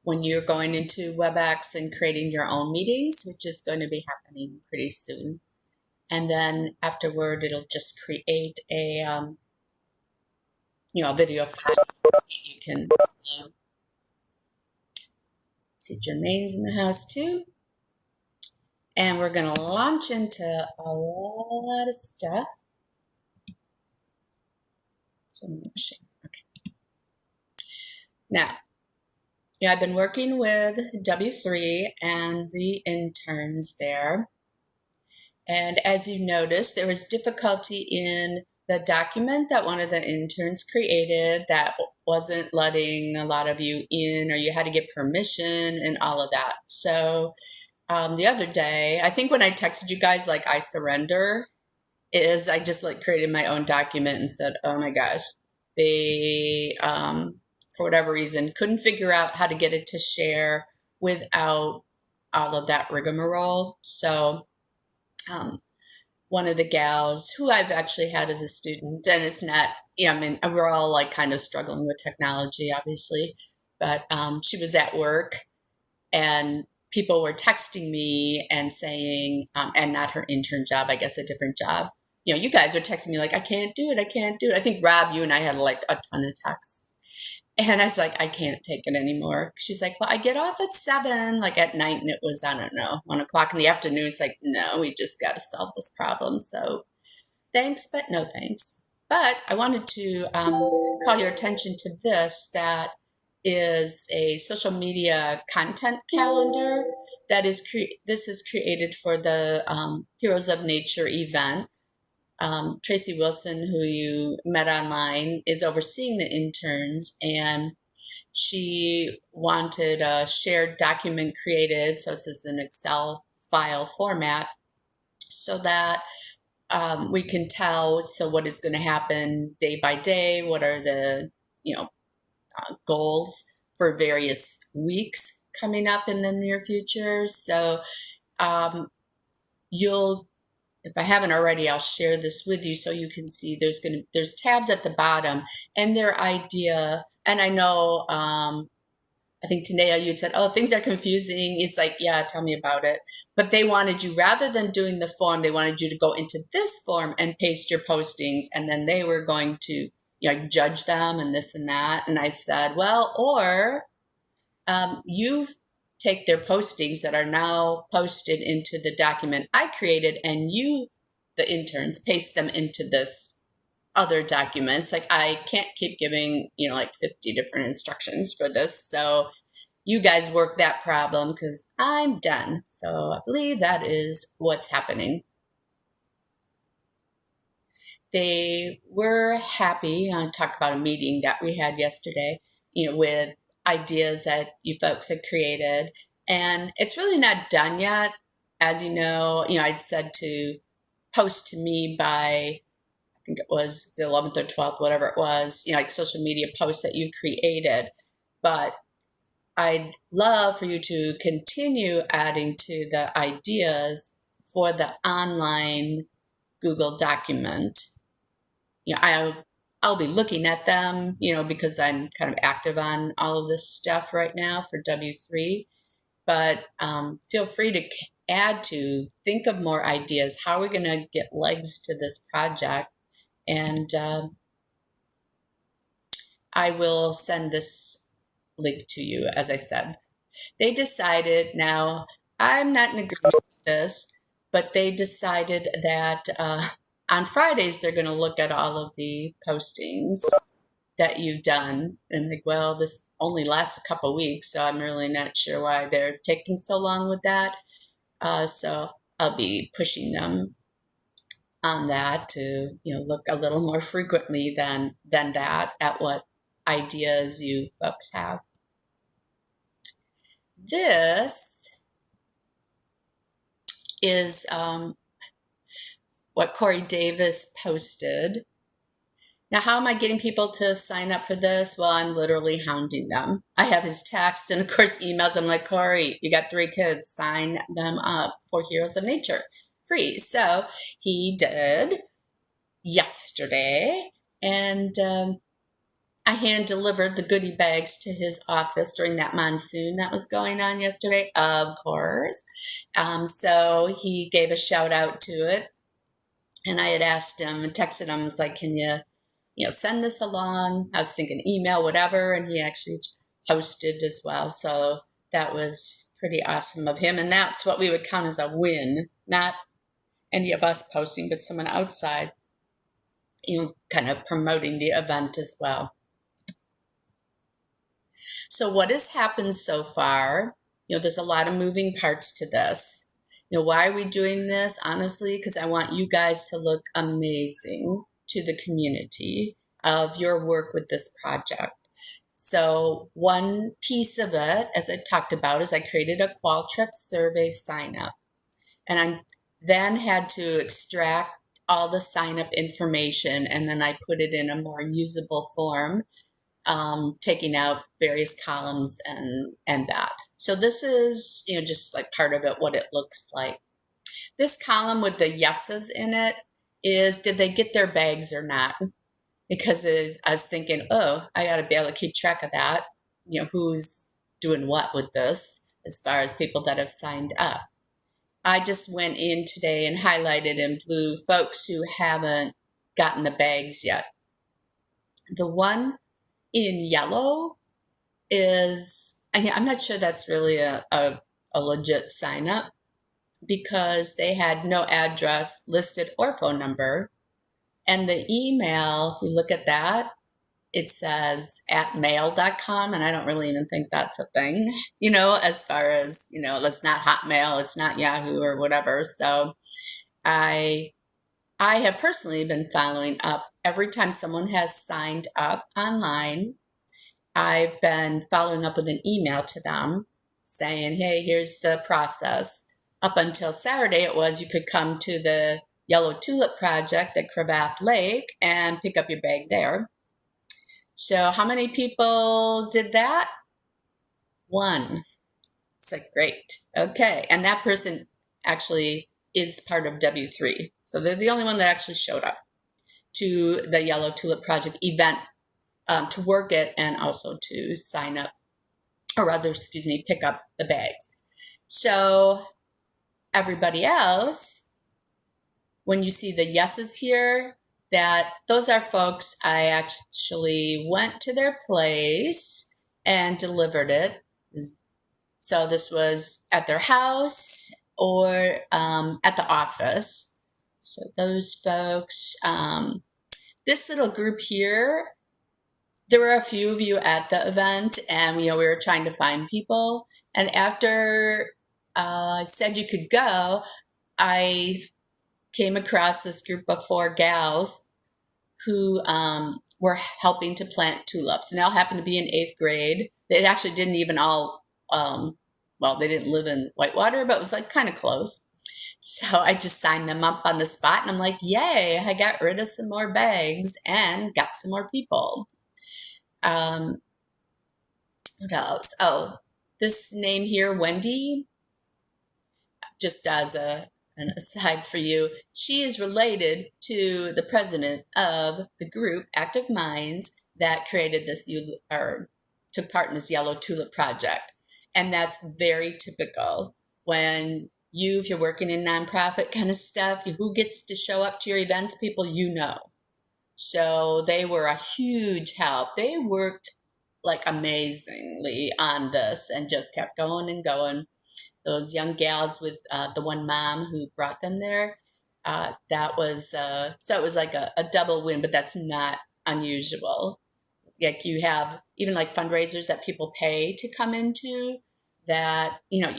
when you're going into Webex and creating your own meetings, which is going to be happening pretty soon. And then afterward, it'll just create a video file you can see. Jermaine's in the house too. And we're going to launch into a lot of stuff. So okay. Now, I've been working with W3 and the interns there. And as you noticed, there was difficulty in the document that one of the interns created that wasn't letting a lot of you in, or you had to get permission and all of that. So the other day, I think when I texted you guys, like, I surrender, I just created my own document and said, oh my gosh, they, for whatever reason, couldn't figure out how to get it to share without all of that rigmarole. So one of the gals who I've actually had as a student, and it's not, we're all kind of struggling with technology, obviously, but she was at work and people were texting me and saying, and not her intern job, I guess a different job. You guys were texting me like, I can't do it. I can't do it. I think Rob, you and I had a ton of texts. And I was like, I can't take it anymore. She's like, well, I get off at 7, at night. And it was, I don't know, 1 o'clock in the afternoon. It's like, no, we just got to solve this problem. So thanks, but no thanks. But I wanted to call your attention to this. That is a social media content calendar that is this is created for the Heroes of Nature event. Tracy Wilson, who you met online, is overseeing the interns, and she wanted a shared document created, so this is an Excel file format, so that we can tell what is going to happen day by day, what are the goals for various weeks coming up in the near future. So if I haven't already, I'll share this with you so you can see there's tabs at the bottom, and their idea, and I know, I think Tanea, you'd said, oh, things are confusing. It's like, yeah, tell me about it. But they wanted you, rather than doing the form, they wanted you to go into this form and paste your postings, and then they were going to judge them and this and that. And I said, well, or you take their postings that are now posted into the document I created, and you, the interns, paste them into this other documents. I can't keep giving 50 different instructions for this, so you guys work that problem because I'm done. So I believe that is what's happening. They were happy. I talked about a meeting that we had yesterday, with ideas that you folks had created, and it's really not done yet. As you know, I'd said to post to me by, I think it was the 11th or 12th, whatever it was, social media posts that you created. But I'd love for you to continue adding to the ideas for the online Google document. I'll be looking at them, because I'm kind of active on all of this stuff right now for W3. But feel free to think of more ideas. How are we going to get legs to this project? And I will send this link to you, as I said. They decided, now I'm not in agreement with this, but they decided that on Fridays, they're going to look at all of the postings that you've done. And well, this only lasts a couple weeks, so I'm really not sure why they're taking so long with that. So I'll be pushing them on that to, look a little more frequently than that at what ideas you folks have. This is what Corey Davis posted. Now, how am I getting people to sign up for this? Well, I'm literally hounding them. I have his text and, of course, emails. I'm like, Corey, you got 3 kids. Sign them up for Heroes of Nature. Free. So he did yesterday. And I hand delivered the goodie bags to his office during that monsoon that was going on yesterday, of course. So he gave a shout out to it. And I had asked him and texted him, was like, can you send this along? I was thinking email, whatever. And he actually posted as well. So that was pretty awesome of him. And that's what we would count as a win, not any of us posting, but someone outside, kind of promoting the event as well. So what has happened so far? There's a lot of moving parts to this. Why are we doing this? Honestly, because I want you guys to look amazing to the community of your work with this project. So one piece of it, as I talked about, is I created a Qualtrics survey sign up. And I then had to extract all the sign up information, and then I put it in a more usable form, taking out various columns and that. So this is, just like part of it, what it looks like. This column with the yeses in it is, did they get their bags or not? Because I was thinking, oh, I got to be able to keep track of that. Who's doing what with this as far as people that have signed up. I just went in today and highlighted in blue folks who haven't gotten the bags yet. The one in yellow is, I'm not sure that's really a legit sign up, because they had no address listed or phone number. And the email, if you look at that, it says @mail.com, and I don't really even think that's a thing, as far as, it's not Hotmail, it's not Yahoo or whatever. So I have personally been following up every time someone has signed up online. I've been following up with an email to them saying, hey, here's the process. Up until Saturday, it was you could come to the Yellow Tulip Project at Cravath Lake and pick up your bag there. So how many people did that? One. It's like, great. Okay. And that person actually is part of W3. So they're the only one that actually showed up to the Yellow Tulip Project event, to work it and also to sign up, or rather, pick up the bags. So everybody else, when you see the yeses here, that those are folks I actually went to their place and delivered it. So this was at their house or at the office. So those folks, this little group here, there were a few of you at the event, and we were trying to find people. And after I said you could go, I came across this group of 4 gals who were helping to plant tulips. And they all happened to be in 8th grade. They actually didn't even all, they didn't live in Whitewater, but it was like kind of close. So I just signed them up on the spot, and I'm like, yay, I got rid of some more bags and got some more people. What else? Oh, this name here, Wendy, just as an aside for you, she is related to the president of the group, Active Minds, that created this, or took part in this Yellow Tulip Project. And that's very typical when if you're working in nonprofit kind of stuff, who gets to show up to your events? People you know. So they were a huge help. They worked like amazingly on this and just kept going and going. Those young gals with the one mom who brought them there, that was, so it was like a double win, but that's not unusual. Like you have even like fundraisers that people pay to come into, that,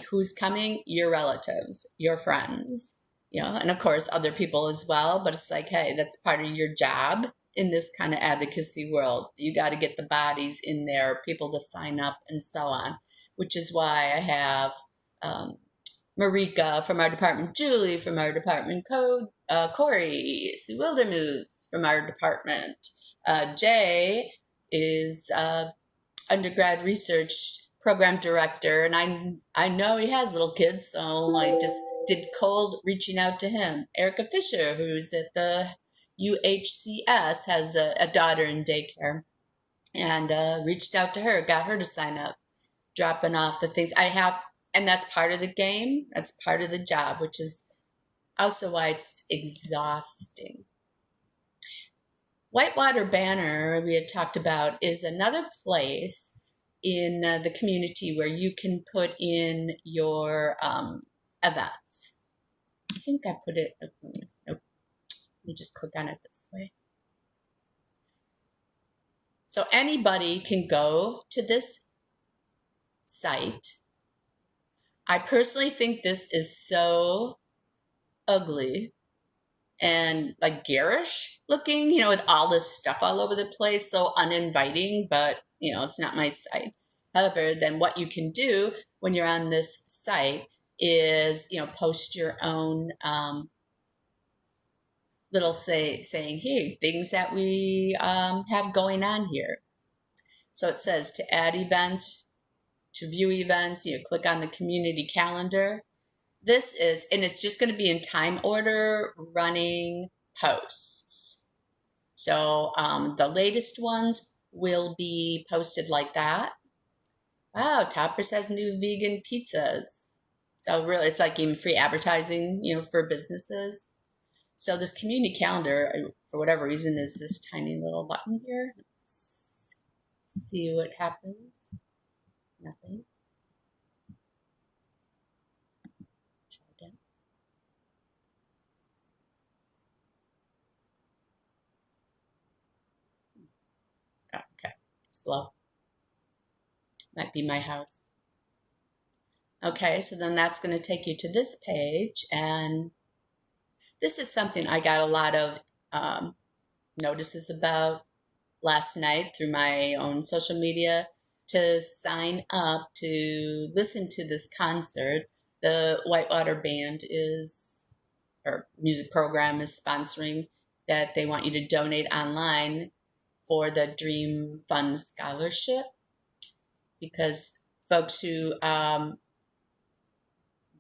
who's coming? Your relatives, your friends, and of course other people as well. But it's like, hey, that's part of your job in this kind of advocacy world. You got to get the bodies in there, people to sign up and so on, which is why I have Marika from our department, Julie from our department, Corey, Sue Wildermuth from our department, Jay is undergrad research program director, and I know he has little kids, so I just did cold reaching out to him. Erica Fisher, who's at the UHCS, has a daughter in daycare. and reached out to her, got her to sign up, dropping off the things I have. And that's part of the game. That's part of the job, which is also why it's exhausting. Whitewater Banner, we had talked about, is another place in the community where you can put in your events. I think I put it, nope, let me just click on it this way. So anybody can go to this site. I personally think this is so ugly and like garish looking, with all this stuff all over the place, so uninviting, but it's not my site. However, then what you can do when you're on this site is, post your own little saying, hey, things that we have going on here. So it says to add events, to view events, click on the community calendar. This is, and it's just going to be in time order running posts. So the latest ones will be posted like that. Wow, Toppers has new vegan pizzas. So really, it's like even free advertising, for businesses. So this community calendar, for whatever reason, is this tiny little button here. Let's see what happens. Nothing. Try again. Oh, okay, slow. Might be my house. Okay, so then that's going to take you to this page, and this is something I got a lot of notices about last night through my own social media to sign up to listen to this concert. The Whitewater Band or music program is sponsoring that they want you to donate online for the Dream Fund Scholarship, because folks who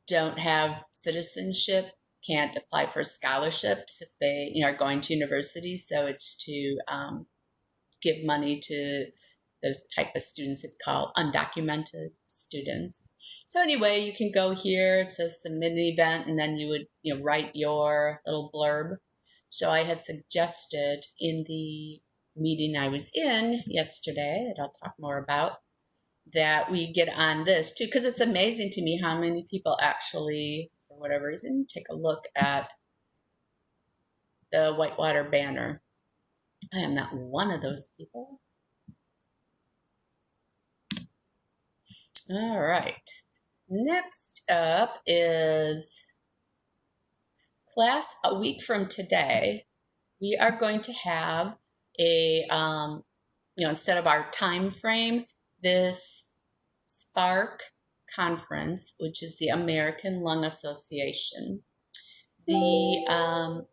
don't have citizenship can't apply for scholarships if they are going to university. So it's to give money to those type of students. It's called undocumented students. So anyway, you can go here. It says submit an event, and then you would write your little blurb. So I had suggested in the meeting I was in yesterday, that I'll talk more about, that we get on this too, because it's amazing to me how many people actually, for whatever reason, take a look at the Whitewater Banner. I am not one of those people. All right. Next up is class. A week from today, we are going to have a, instead of our time frame, this Spark conference, which is the American Lung Association. The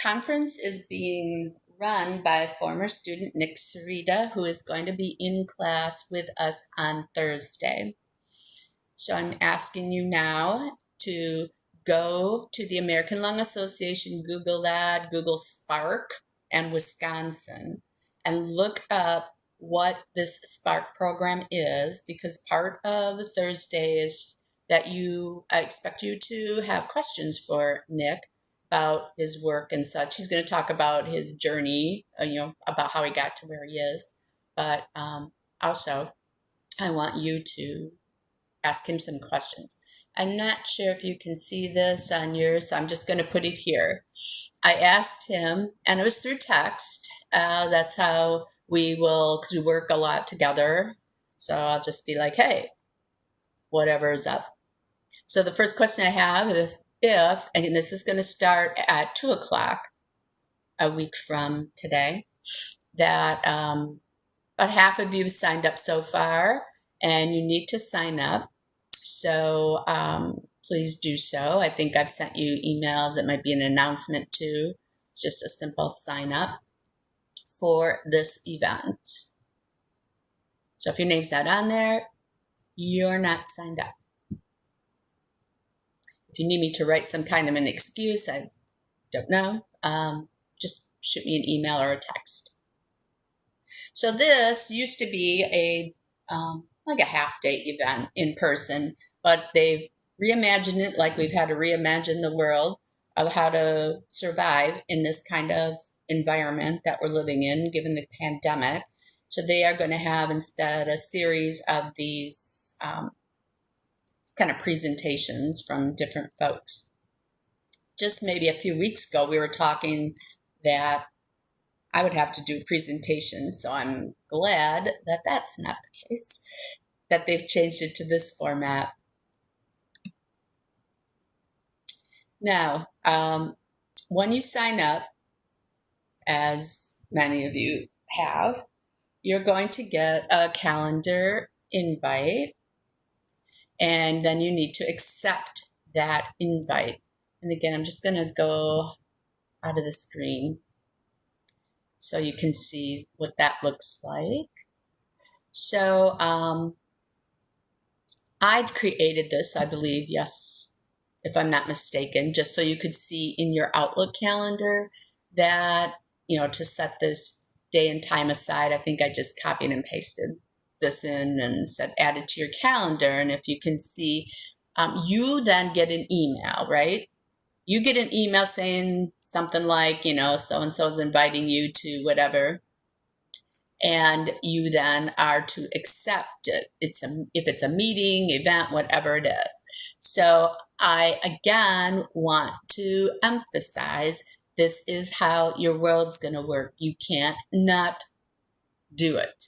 conference is being run by former student Nick Sarita, who is going to be in class with us on Thursday. So I'm asking you now to go to the American Lung Association, Google that, Google Spark and Wisconsin, and look up what this Spark program is, because part of Thursday is that I expect you to have questions for Nick about his work and such. He's going to talk about his journey, about how he got to where he is. But also, I want you to ask him some questions. I'm not sure if you can see this on yours, so I'm just going to put it here. I asked him, and it was through text. That's how we will, because we work a lot together. So I'll just be like, hey, whatever is up. So the first question I have, and this is going to start at 2:00 a week from today, that about half of you signed up so far, and you need to sign up. So please do so. I think I've sent you emails. It might be an announcement too. It's just a simple sign up for this event. So if your name's not on there, you're not signed up. If you need me to write some kind of an excuse, I don't know, just shoot me an email or a text. So this used to be like a half-day event in person, but they've reimagined it like we've had to reimagine the world of how to survive in this kind of environment that we're living in, given the pandemic. So they are going to have instead a series of these kind of presentations from different folks. Just maybe a few weeks ago, we were talking that I would have to do presentations, so I'm glad that that's not the case, that they've changed it to this format. Now, when you sign up, as many of you have, you're going to get a calendar invite, and then you need to accept that invite. And again, I'm just going to go out of the screen so you can see what that looks like. So I'd created this, I believe, yes, if I'm not mistaken, just so you could see in your Outlook calendar that, to set this day and time aside. I think I just copied and pasted this in and said add it to your calendar. And if you can see, you then get an email, right? You get an email saying something like, so-and-so is inviting you to whatever. And you then are to accept it. If it's a meeting, event, whatever it is. So I, again, want to emphasize this is how your world's going to work. You can't not do it.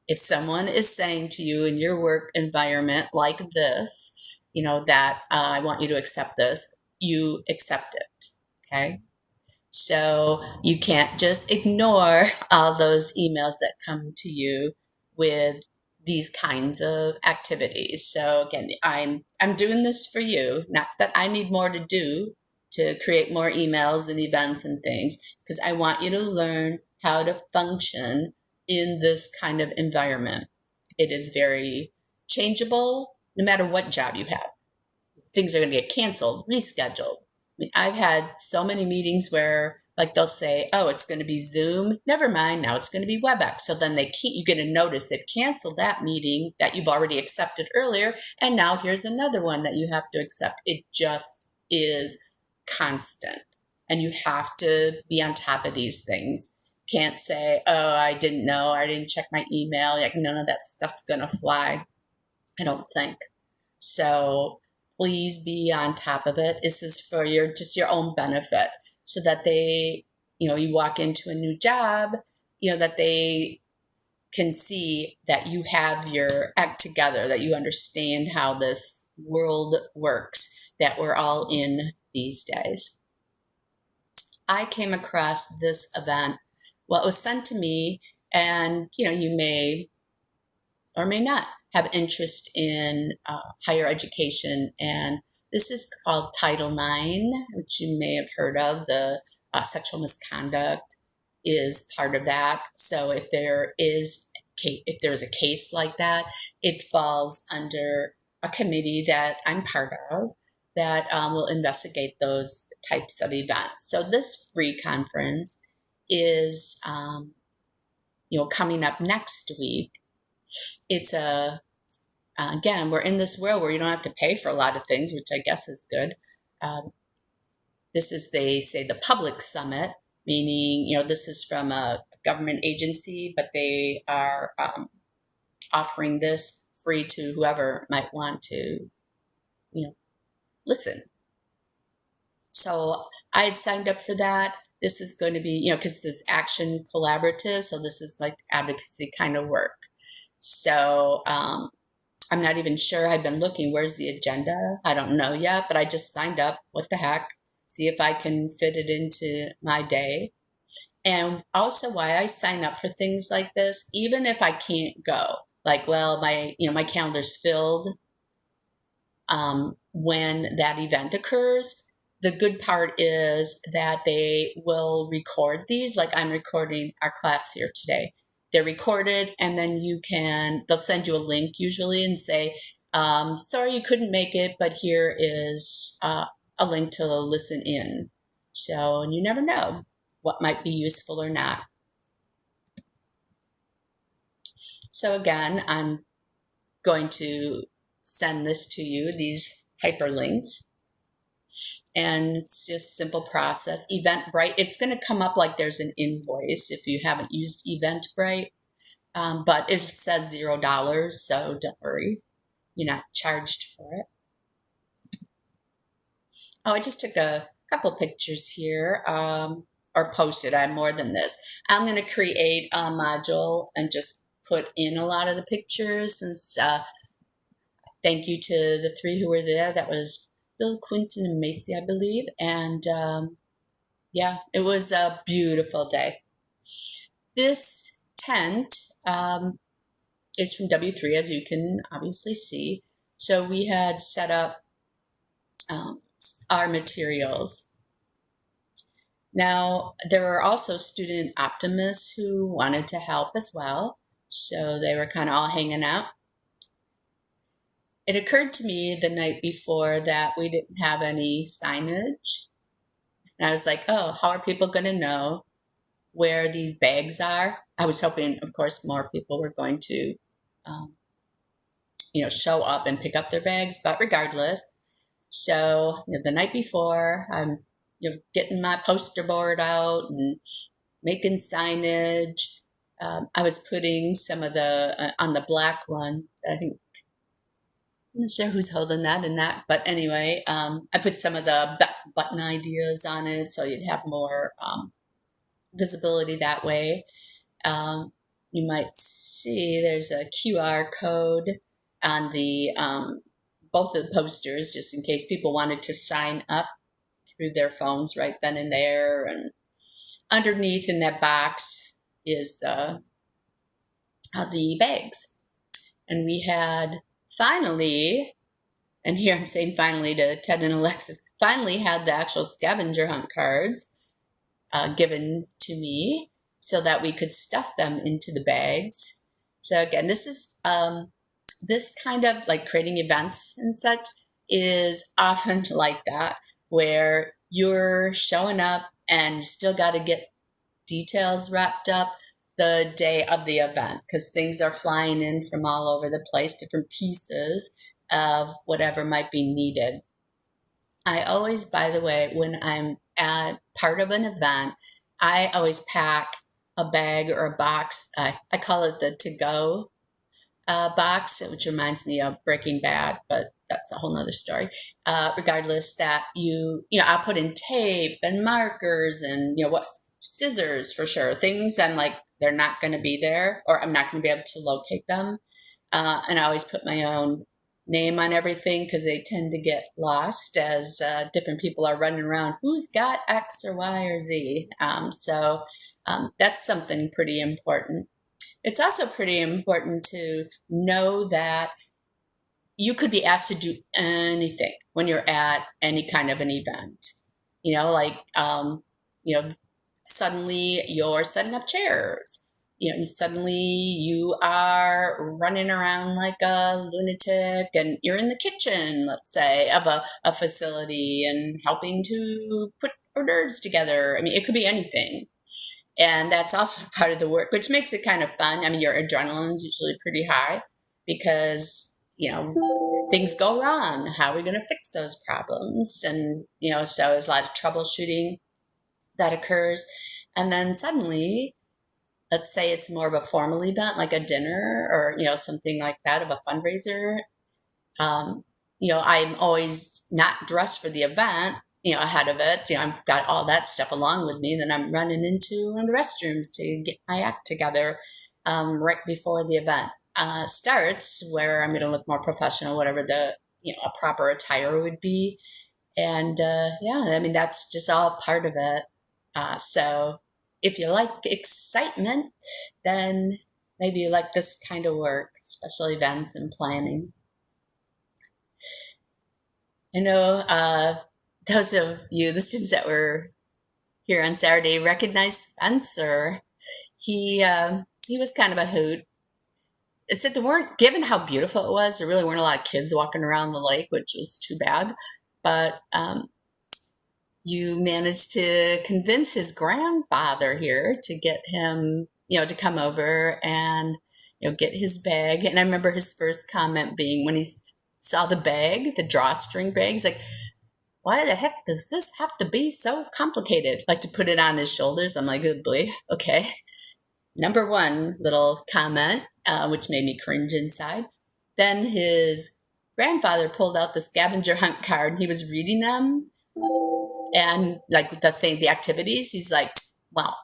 If someone is saying to you in your work environment like this, that I want you to accept this, you accept it, okay? So you can't just ignore all those emails that come to you with these kinds of activities. So again, I'm doing this for you, not that I need more to do to create more emails and events and things, because I want you to learn how to function in this kind of environment. It is very changeable no matter what job you have. Things are going to get canceled, rescheduled. I mean, I've had so many meetings where like they'll say, oh, it's going to be Zoom. Never mind. Now it's going to be Webex. So then you get a notice they've canceled that meeting that you've already accepted earlier. And now here's another one that you have to accept. It just is constant. And you have to be on top of these things. Can't say, oh, I didn't know. I didn't check my email. Like, none of that stuff's going to fly, I don't think. So please be on top of it. This is for your own benefit, so that they, you walk into a new job, that they can see that you have your act together, that you understand how this world works that we're all in these days. I came across this event. Well, it was sent to me, and you may or may not have interest in higher education. And this is called Title IX, which you may have heard of. The sexual misconduct is part of that. So if there is a case like that, it falls under a committee that I'm part of that will investigate those types of events. So this free conference is, coming up next week. It's again, we're in this world where you don't have to pay for a lot of things, which I guess is good. This is, they say, the public summit, meaning, this is from a government agency, but they are offering this free to whoever might want to, listen. So I had signed up for that. This is going to be, because this is action collaborative, so this is like advocacy kind of work. So I'm not even sure. I've been looking, where's the agenda? I don't know yet, but I just signed up. What the heck? See if I can fit it into my day. And also why I sign up for things like this, even if I can't go, like, well, my calendar's filled when that event occurs. The good part is that they will record these, like I'm recording our class here today. They're recorded, and then they'll send you a link usually and say, sorry you couldn't make it, but here is a link to listen in. So you never know what might be useful or not. So again, I'm going to send this to you, these hyperlinks. And it's just simple process. Eventbrite, it's going to come up like there's an invoice if you haven't used Eventbrite, but it says $0, so don't worry, you're not charged for it. Oh, I just took a couple pictures here, or posted. I have more than this. I'm going to create a module and just put in a lot of the pictures. Since thank you to the three who were there. That was Bill, Clinton, and Macy, I believe. And yeah, it was a beautiful day. This tent is from W3, as you can obviously see. So we had set up our materials. Now, there were also student optimists who wanted to help as well. So they were kind of all hanging out. It occurred to me the night before that we didn't have any signage. And I was like, oh, how are people going to know where these bags are? I was hoping, of course, more people were going to, show up and pick up their bags. But regardless, so the night before, I'm getting my poster board out and making signage. I was putting some of the on the black one. I think I'm not sure who's holding that and that, but anyway, I put some of the button ideas on it so you'd have more visibility that way. You might see there's a QR code on the both of the posters, just in case people wanted to sign up through their phones right then and there. And underneath in that box is the bags. And we had finally, and here I'm saying finally to Ted and Alexis, finally had the actual scavenger hunt cards given to me so that we could stuff them into the bags. So again, this is this kind of like creating events and such is often like that, where you're showing up and you still got to get details wrapped up the day of the event because things are flying in from all over the place, different pieces of whatever might be needed. I always, by the way, when I'm at part of an event, I always pack a bag or a box. I call it the to-go box, which reminds me of Breaking Bad, but that's a whole nother story. Regardless, that I'll put in tape and markers and scissors for sure. Things I'm like they're not going to be there, or I'm not going to be able to locate them. And I always put my own name on everything because they tend to get lost as different people are running around. Who's got X or Y or Z? So that's something pretty important. It's also pretty important to know that you could be asked to do anything when you're at any kind of an event. Suddenly you're setting up chairs. Suddenly you are running around like a lunatic and you're in the kitchen, let's say, of a facility and helping to put hors d'oeuvres together. I mean, it could be anything. And that's also part of the work, which makes it kind of fun. I mean, your adrenaline is usually pretty high because, things go wrong. How are we going to fix those problems? And, so there's a lot of troubleshooting that occurs. And then suddenly, let's say it's more of a formal event, like a dinner or, something like that of a fundraiser. I'm always not dressed for the event, ahead of it. I've got all that stuff along with me. Then I'm running into the restrooms to get my act together right before the event starts, where I'm going to look more professional, whatever the, a proper attire would be. And I mean, that's just all part of it. So if you like excitement, then maybe you like this kind of work, special events and planning. I know those of you, the students that were here on Saturday, recognize Spencer. He was kind of a hoot. It said given how beautiful it was, there really weren't a lot of kids walking around the lake, which was too bad. But you managed to convince his grandfather here to get him, to come over and get his bag. And I remember his first comment being when he saw the bag, the drawstring bag, he's like, why the heck does this have to be so complicated? Like to put it on his shoulders. I'm like, good boy. Okay. Number one little comment, which made me cringe inside. Then his grandfather pulled out the scavenger hunt card and he was reading them and like the activities. He's like, wow,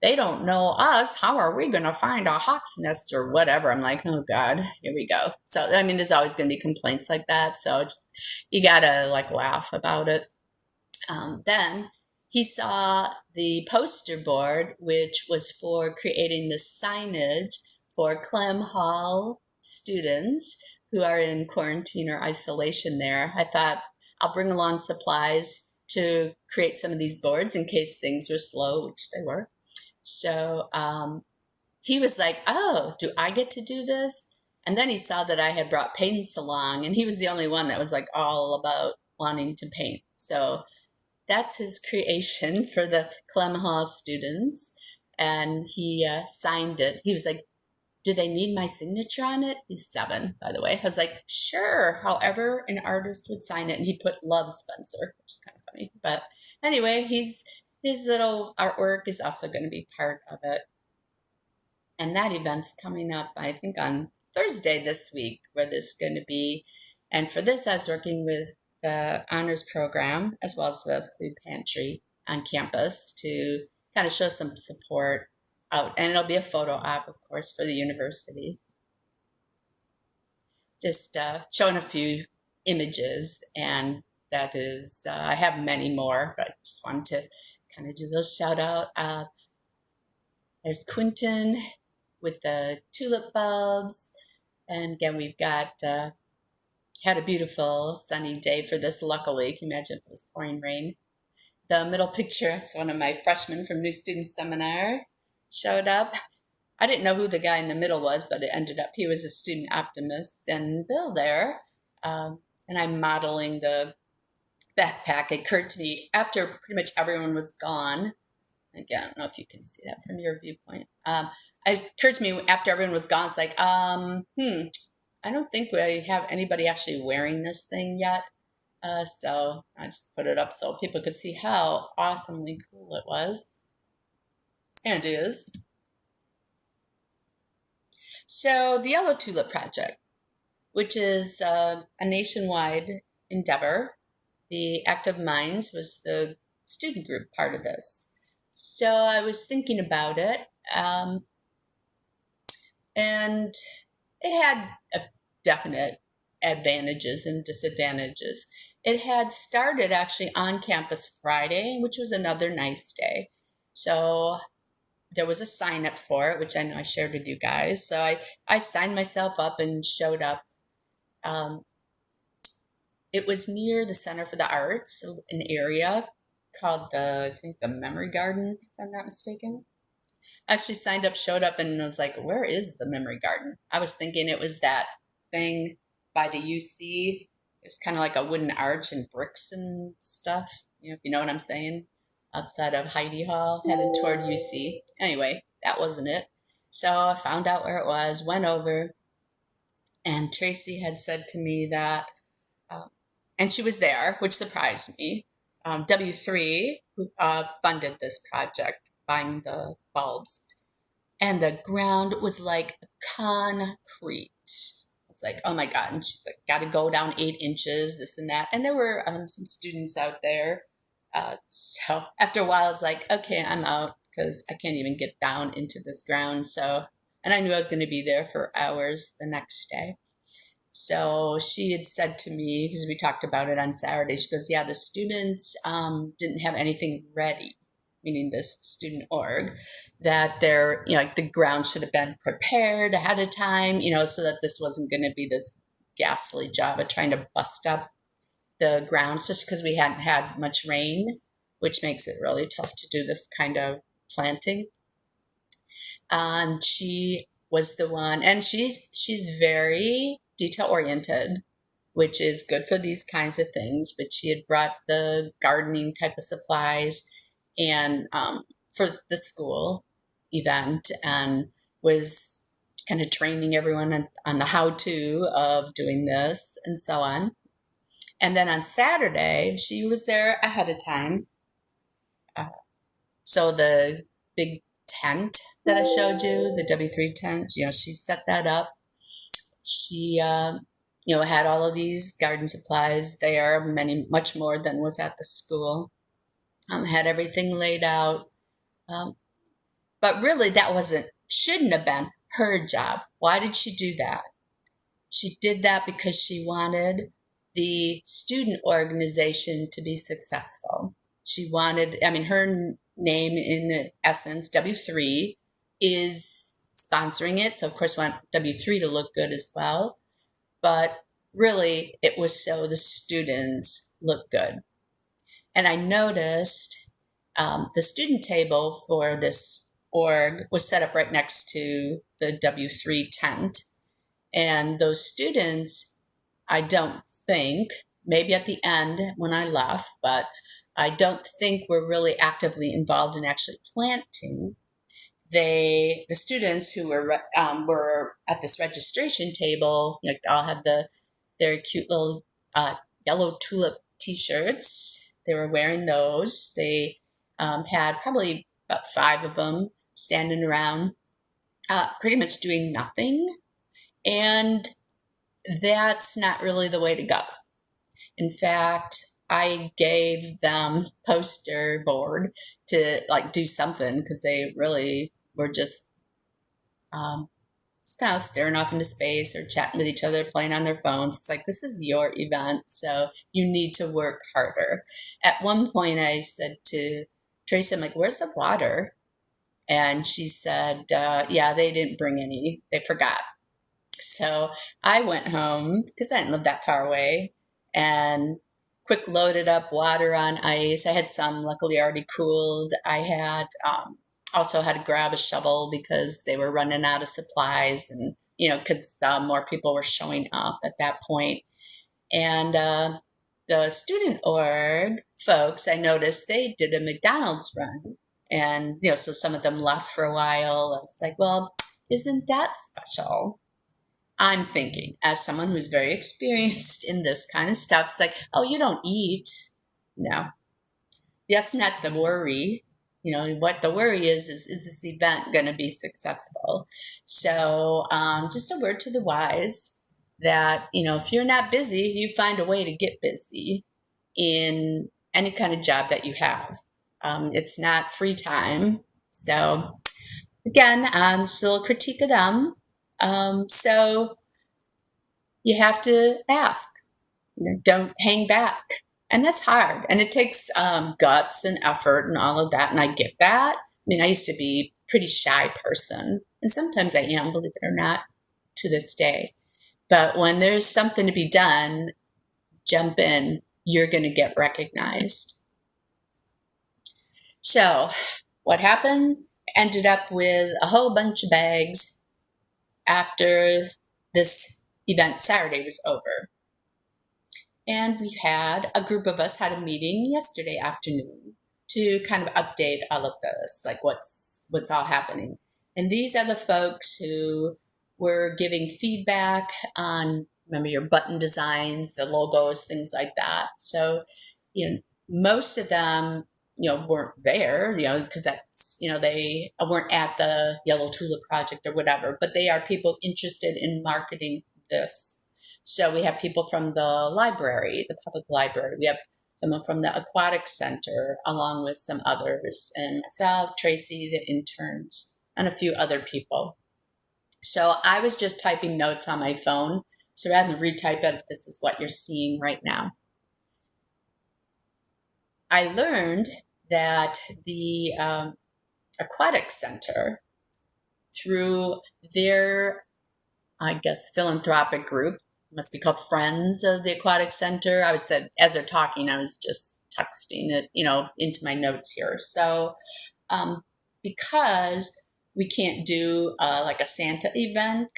they don't know us. How are we going to find a hawk's nest or whatever? I'm like, oh God, here we go. So, I mean, there's always going to be complaints like that. So you got to like laugh about it. Then he saw the poster board, which was for creating the signage for Clem Hall students who are in quarantine or isolation there. I thought I'll bring along supplies to create some of these boards in case things were slow, which they were. So he was like, oh, do I get to do this? And then he saw that I had brought paints along, and he was the only one that was like all about wanting to paint. So that's his creation for the Clem Hall students. And he signed it. He was like, do they need my signature on it? He's 7, by the way. I was like, sure, however an artist would sign it. And he put Love Spencer, which is kind of funny. But anyway, his little artwork is also going to be part of it. And that event's coming up, I think, on Thursday this week, where there's going to be. And for this, I was working with the honors program as well as the food pantry on campus to kind of show some support out. And it'll be a photo op, of course, for the university. Just showing a few images, and that is, I have many more, but I just wanted to kind of do a little shout out. There's Quentin with the tulip bulbs. And again, we've got had a beautiful sunny day for this, luckily. Can you imagine if it was pouring rain? The middle picture, it's one of my freshmen from New Student Seminar showed up. I didn't know who the guy in the middle was, but it ended up he was a student optimist. And Bill there, and I'm modeling the backpack. It occurred to me after pretty much everyone was gone. Again, I don't know if you can see that from your viewpoint. It occurred to me after everyone was gone, it's like, I don't think we have anybody actually wearing this thing yet. So I just put it up so people could see how awesomely cool it was and is. So the Yellow Tulip Project, which is a nationwide endeavor. The Active Minds was the student group part of this. So I was thinking about it, and it had a definite advantages and disadvantages. It had started actually on campus Friday, which was another nice day. So there was a sign up for it, which I know I shared with you guys. So I signed myself up and showed up. It was near the Center for the Arts, an area called I think the Memory Garden, if I'm not mistaken. I actually signed up, showed up, and was like, where is the Memory Garden? I was thinking it was that thing by the UC. It's kind of like a wooden arch and bricks and stuff, if you know what I'm saying, outside of Heidi Hall, headed toward UC. Anyway, that wasn't it. So I found out where it was, went over, and Tracy had said to me that, and she was there, which surprised me. W3 who funded this project, buying the bulbs, and the ground was like concrete. I was like, oh my God. And she's like, got to go down 8 inches, this and that. And there were some students out there. So after a while, I was like, okay, I'm out because I can't even get down into this ground. So, and I knew I was going to be there for hours the next day. So she had said to me, because we talked about it on Saturday, she goes, yeah, the students didn't have anything ready, meaning this student org, that they're, like the ground should have been prepared ahead of time, so that this wasn't going to be this ghastly job of trying to bust up the ground, especially because we hadn't had much rain, which makes it really tough to do this kind of planting. And she was the one, and she's very detail oriented, which is good for these kinds of things. But she had brought the gardening type of supplies and for the school event, and was kind of training everyone on the how-to of doing this and so on. And then on Saturday, she was there ahead of time. So the big tent that I showed you, the W3 tent, she set that up. She, had all of these garden supplies there, much more than was at the school. Had everything laid out. But really, shouldn't have been her job. Why did she do that? She did that because she wanted the student organization to be successful. She wanted, her name in essence, W3, is sponsoring it. So, of course, we want W3 to look good as well. But really, it was so the students look good. And I noticed the student table for this org was set up right next to the W3 tent. And those students, I don't think, maybe at the end when I left, but I don't think were really actively involved in actually planting. The students who were at this registration table, all had their cute little yellow tulip T-shirts. They were wearing those. They had probably about 5 of them standing around, pretty much doing nothing. And that's not really the way to go. In fact, I gave them poster board to do something because they really were just kind of staring off into space or chatting with each other, playing on their phones. It's like, this is your event, so you need to work harder. At one point, I said to Tracy, I'm like, where's the water? And she said, yeah, they didn't bring any. They forgot. So I went home because I didn't live that far away and quick loaded up water on ice. I had some luckily already cooled. I had also had to grab a shovel because they were running out of supplies and, because more people were showing up at that point. And the student org folks, I noticed they did a McDonald's run. And, so some of them left for a while. I was like, well, isn't that special? I'm thinking, as someone who's very experienced in this kind of stuff, it's like, oh, you don't eat. No, that's not the worry. What the worry is this event going to be successful? So just a word to the wise that, if you're not busy, you find a way to get busy in any kind of job that you have. It's not free time. So again, still a critique of them. So you have to ask, don't hang back. And that's hard. And it takes guts and effort and all of that. And I get that. I used to be a pretty shy person. And sometimes I am, believe it or not, to this day. But when there's something to be done, jump in. You're going to get recognized. So what happened? Ended up with a whole bunch of bags after this event Saturday was over. And we had a group of us had a meeting yesterday afternoon to kind of update all of this, like what's all happening. And these are the folks who were giving feedback on, remember, your button designs, the logos, things like that. So, most of them, weren't there, because that's, they weren't at the Yellow Tulip Project or whatever, but they are people interested in marketing this. So we have people from the library, the public library. We have someone from the aquatic center, along with some others, and myself, Tracy, the interns, and a few other people. So I was just typing notes on my phone. So rather than retype it, this is what you're seeing right now. I learned that the aquatic center, through their, I guess, philanthropic group, must be called Friends of the Aquatic Center. I was said, as they're talking, I was just texting it, into my notes here. So because we can't do like a Santa event,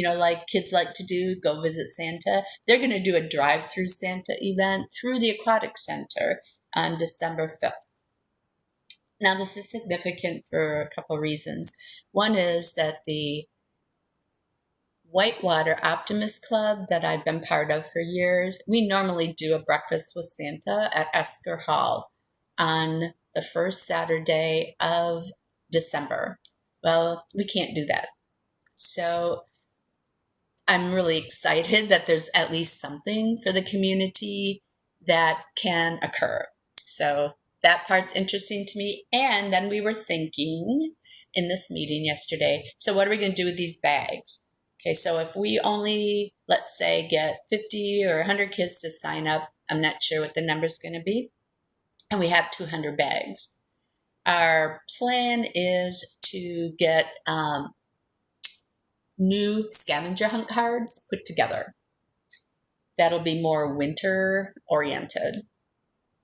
like kids like to do, go visit Santa, they're going to do a drive-through Santa event through the Aquatic Center on December 5th. Now, this is significant for a couple of reasons. One is that the Whitewater Optimist Club that I've been part of for years, we normally do a breakfast with Santa at Esker Hall on the first Saturday of December. Well, we can't do that. So I'm really excited that there's at least something for the community that can occur. So that part's interesting to me. And then we were thinking in this meeting yesterday, so what are we going to do with these bags? Okay, so if we only, let's say, get 50 or 100 kids to sign up, I'm not sure what the number's going to be, and we have 200 bags. Our plan is to get new scavenger hunt cards put together. That'll be more winter oriented.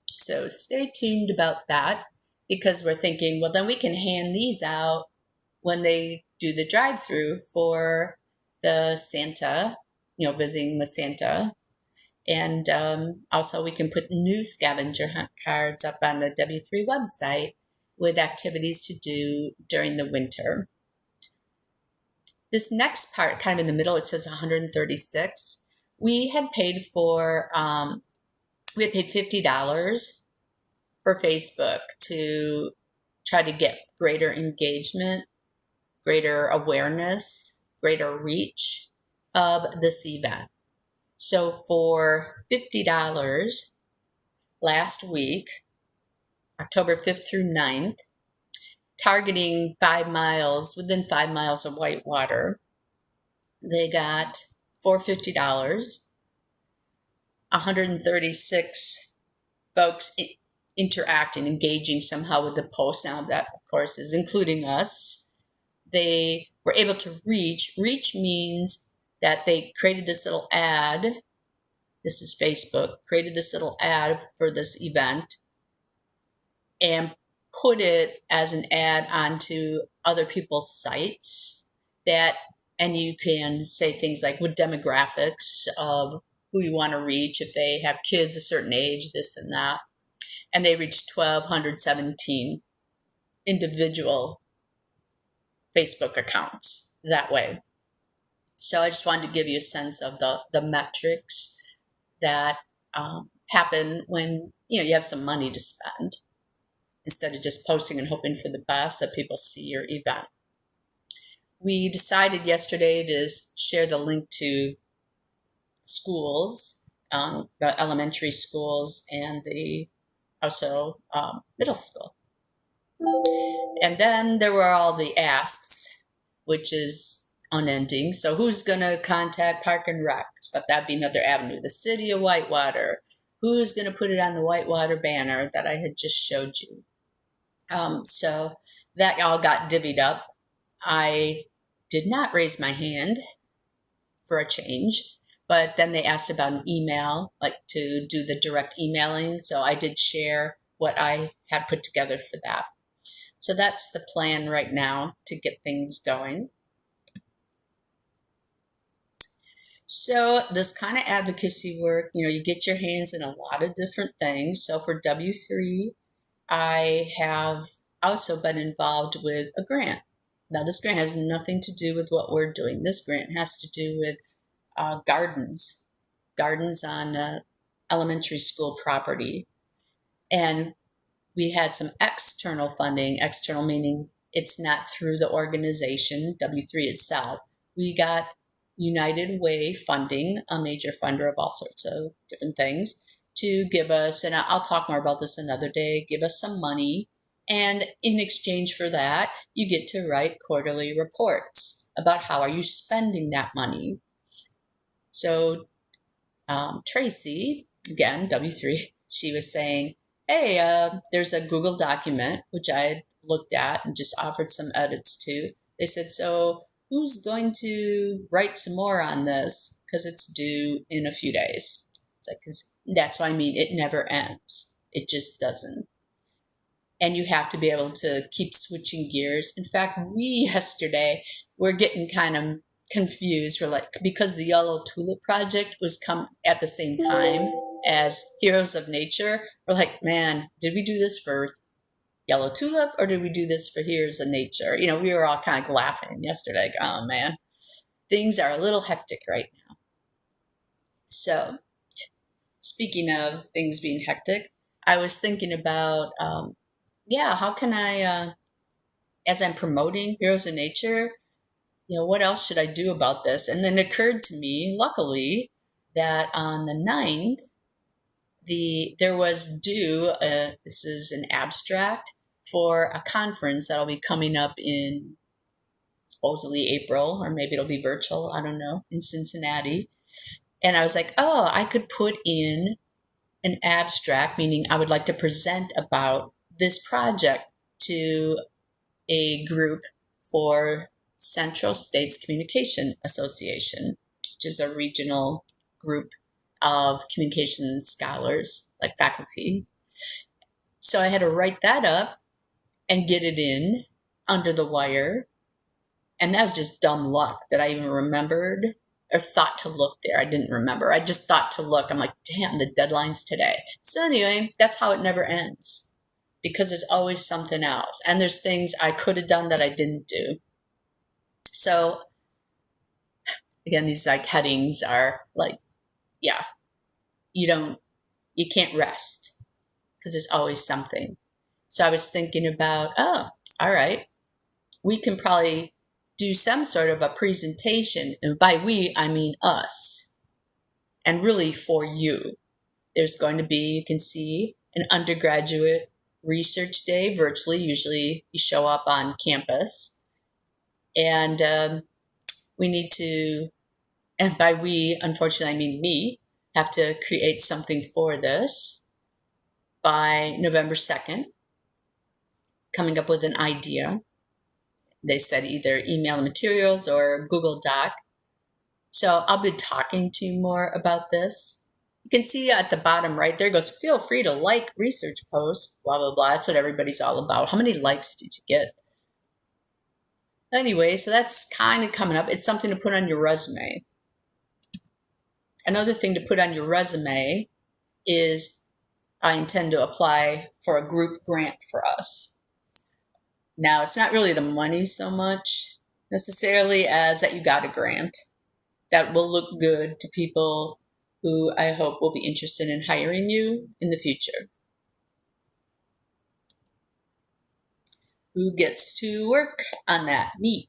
So stay tuned about that, because we're thinking, well, then we can hand these out when they do the drive-through for the Santa, visiting with Santa. And also we can put new scavenger hunt cards up on the W3 website with activities to do during the winter. This next part, kind of in the middle, it says 136. We had paid $50 for Facebook to try to get greater engagement, greater awareness, greater reach of this event. So for $50 last week, October 5th through 9th, targeting 5 miles, within 5 miles of Whitewater, they got for $50, 136 folks interacting, engaging somehow with the post. Now that, of course, is including us. They were able to reach. Reach means that they created this little ad. This is Facebook, created this little ad for this event and put it as an ad onto other people's sites and you can say things like with demographics of who you want to reach, if they have kids a certain age, this and that. And they reached 1,217 individual Facebook accounts that way. So I just wanted to give you a sense of the metrics that happen when you have some money to spend, instead of just posting and hoping for the best that people see your event. We decided yesterday to share the link to schools, the elementary schools and the also middle school. And then there were all the asks, which is unending. So who's going to contact Park and Rec? So that'd be another avenue. The city of Whitewater. Who's going to put it on the Whitewater banner that I had just showed you? So that all got divvied up. I did not raise my hand for a change, but then they asked about an email, like to do the direct emailing. So I did share what I had put together for that. So that's the plan right now to get things going. So this kind of advocacy work, you get your hands in a lot of different things. So for W3, I have also been involved with a grant. Now, this grant has nothing to do with what we're doing. This grant has to do with gardens on elementary school property. And we had some external funding, external meaning it's not through the organization, W3 itself. We got United Way funding, a major funder of all sorts of different things, to give us, and I'll talk more about this another day, give us some money. And in exchange for that, you get to write quarterly reports about how are you spending that money. So Tracy, again, W3, she was saying, hey, there's a Google document, which I had looked at and just offered some edits to. They said, so who's going to write some more on this? Because it's due in a few days. It's like, 'cause that's what I mean. It never ends. It just doesn't. And you have to be able to keep switching gears. In fact, we yesterday were getting kind of confused. We're like, because the Yellow Tulip Project was come at the same time as Heroes of Nature. We're like, man, did we do this for Yellow Tulip or did we do this for Heroes of Nature? We were all kind of laughing yesterday. Like, oh man. things are a little hectic right now. So, speaking of things being hectic, I was thinking about, how can I, as I'm promoting Heroes of Nature, what else should I do about this? And then it occurred to me, luckily, that on the 9th, there was due, this is an abstract for a conference that'll be coming up in supposedly April, or maybe it'll be virtual, I don't know, in Cincinnati. And I was like, oh, I could put in an abstract, meaning I would like to present about this project to a group for Central States Communication Association, which is a regional group of communications scholars, like faculty. So I had to write that up and get it in under the wire. And that was just dumb luck that I even remembered or thought to look there. I didn't remember. I just thought to look. I'm like, damn, the deadline's today. So anyway, that's how it never ends, because there's always something else. And there's things I could have done that I didn't do. So again, these like headings are like, yeah, you can't rest because there's always something. So I was thinking about, oh, all right, we can probably do some sort of a presentation. And by we, I mean us. And really for you. There's going to be, you can see, an undergraduate research day virtually. Usually you show up on campus. And we need to, and by we, unfortunately, I mean me, have to create something for this by November 2nd, coming up with an idea. They said either email the materials or Google Doc. So I'll be talking to you more about this. You can see at the bottom right there, it goes, feel free to like research posts, blah, blah, blah. That's what everybody's all about. How many likes did you get? Anyway, so that's kind of coming up. It's something to put on your resume. Another thing to put on your resume is I intend to apply for a group grant for us. Now, it's not really the money so much necessarily as that you got a grant that will look good to people who I hope will be interested in hiring you in the future. Who gets to work on that? Me.